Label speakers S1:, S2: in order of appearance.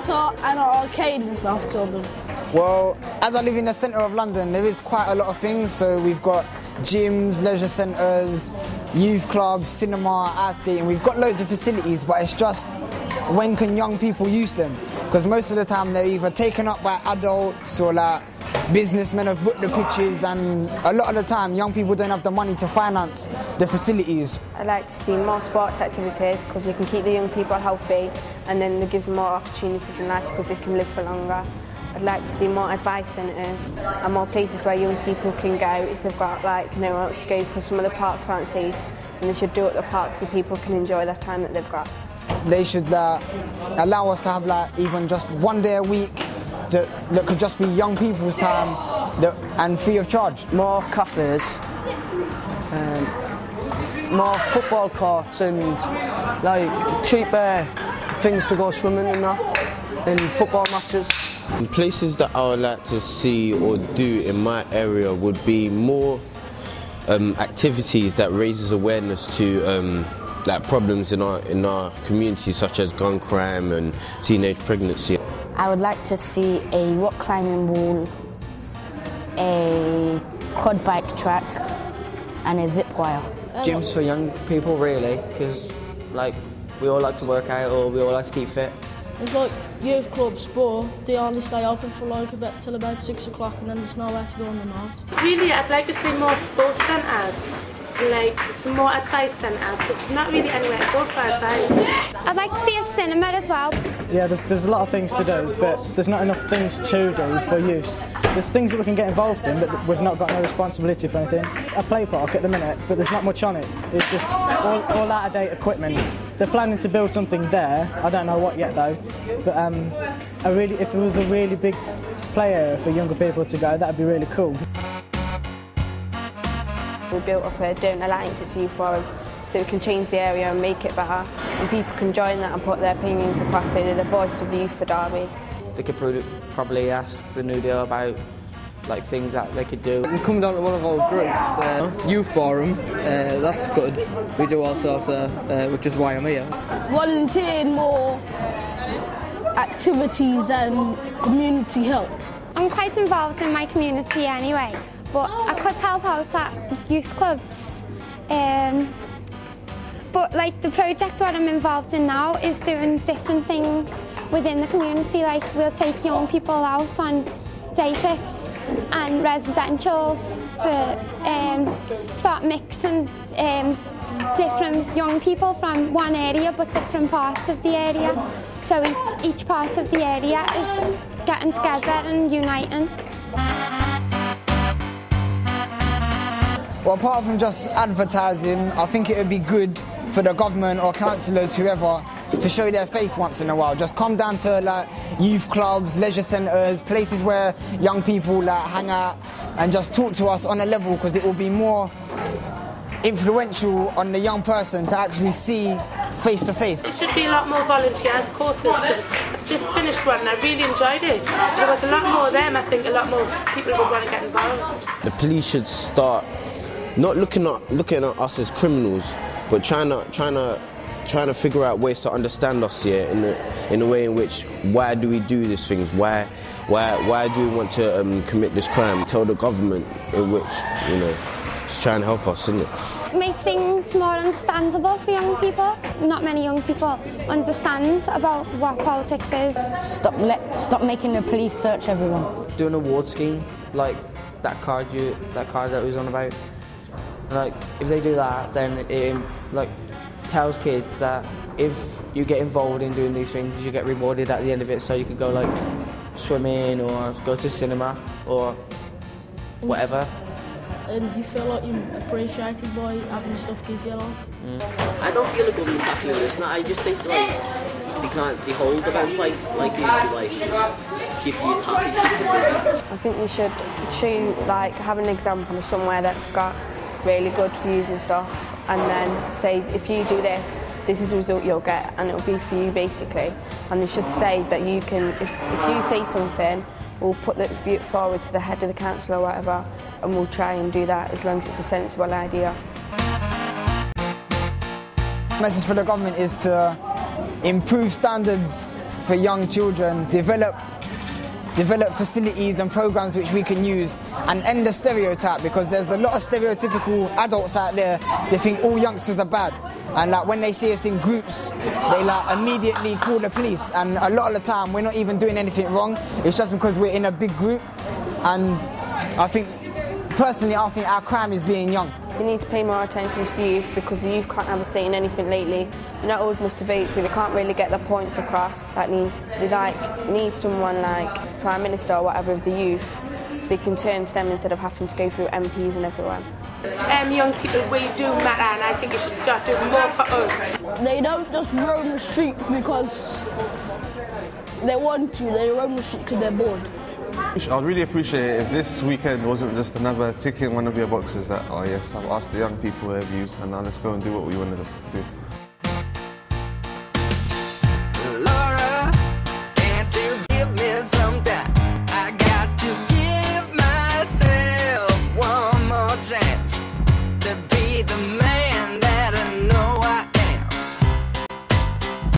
S1: theatre and an arcade in South Kilburn?
S2: Well, as I live in the centre of London, there is quite a lot of things. So we've got gyms, leisure centres, youth clubs, cinema, ice skating. We've got loads of facilities, but it's just when can young people use them? Because most of the time they're either taken up by adults or like businessmen have booked the pitches, and a lot of the time young people don't have the money to finance the facilities.
S3: I'd like to see more sports activities because you can keep the young people healthy, and then it gives them more opportunities in life because they can live for longer. I'd like to see more advice centres and more places where young people can go if they've got nowhere else to go, because some of the parks aren't safe, and they should do it at the parks so people can enjoy their time that they've got.
S2: They should allow us to have even just one day a week that could just be young people's time and free of charge.
S4: More cafes, more football courts, and cheaper things to go swimming in that, in football matches.
S5: Places that I would like to see or do in my area would be more activities that raises awareness to problems in our community, such as gun crime and teenage pregnancy.
S6: I would like to see a rock climbing wall, a quad bike track, and a zip wire.
S4: Gyms for young people, really, because we all like to work out or we all like to keep fit.
S1: It's like youth clubs, but they only stay open for till about 6 o'clock, and then there's nowhere to go in the night.
S7: Really, I'd like to see more sports centres, some more advice centres, because there's not really anywhere to go for advice.
S8: I'd like to see a cinema as well.
S9: Yeah, there's a lot of things to do, but there's not enough things to do for use. There's things that we can get involved in, but we've not got no responsibility for anything. A play park at the minute, but there's not much on it. It's just all out-of-date equipment. They're planning to build something there. I don't know what yet though. But if there was a really big play area for younger people to go, that'd be really cool.
S3: We built up a Don't Alliance at Youth Forum so we can change the area and make it better, and people can join that and put their opinions across, so they're the voice of the youth for Derby.
S4: They could probably ask the new deal about things that they could do. You can come down to one of our groups, Youth Forum, that's good. We do all sorts of, which is why I'm here.
S1: Volunteering more activities and community help.
S8: I'm quite involved in my community anyway, but I could help out at youth clubs. But the project what I'm involved in now is doing different things within the community. We'll take young people out on day trips and residentials to start mixing different young people from one area but different parts of the area. So each part of the area is getting together and uniting.
S2: Well, apart from just advertising, I think it would be good for the government or councillors, whoever, to show their face once in a while. Just come down to youth clubs, leisure centres, places where young people hang out, and just talk to us on a level, because it will be more influential on the young person to actually see face to face.
S7: It should be a lot more volunteers courses, because I've just finished one and I really enjoyed it. There was a lot more of them. I think a lot more people would want to get involved.
S5: The police should start not looking at us as criminals, but trying to figure out ways to understand us here in a way in which, why do we do these things? Why do we want to commit this crime? Tell the government in which, just try and help us, isn't it?
S8: Make things more understandable for young people. Not many young people understand about what politics is.
S6: Stop making the police search everyone.
S4: Do an award scheme, like that card that was on about. If they do that, then it tells kids that if you get involved in doing these things, you get rewarded at the end of it. So you could go swimming or go to cinema or whatever.
S1: And do you feel like you're appreciated by having stuff give you a lot?
S10: I don't feel the government has to do this. I just think they hold events like these to keep the youth happy, keep them busy.
S3: I think we should show have an example of somewhere that's got really good views and stuff, and then say, if you do this, this is the result you'll get, and it'll be for you basically. And they should say that you can, if you say something, we'll put the view forward to the head of the council or whatever, and we'll try and do that as long as it's a sensible idea.
S2: The message for the government is to improve standards for young children, develop facilities and programs which we can use, and end the stereotype, because there's a lot of stereotypical adults out there. They think all youngsters are bad, and like when they see us in groups, they like immediately call the police, and a lot of the time we're not even doing anything wrong. It's just because we're in a big group, and personally I think our crime is being young.
S3: We need to pay more attention to the youth, because the youth can't have a say in anything lately. They're not old enough to vote, so they can't really get their points across. They need someone like Prime Minister or whatever of the youth, so they can turn to them instead of having to go through MPs and everyone.
S7: Young people, we do matter, and I think it should start doing more for us.
S1: They don't just roam the streets because they want to, they roam the streets because they're bored.
S11: I'd really appreciate it if this weekend wasn't just another tick in one of your boxes that, oh yes, I've asked the young people their views and now let's go and do what we want to do.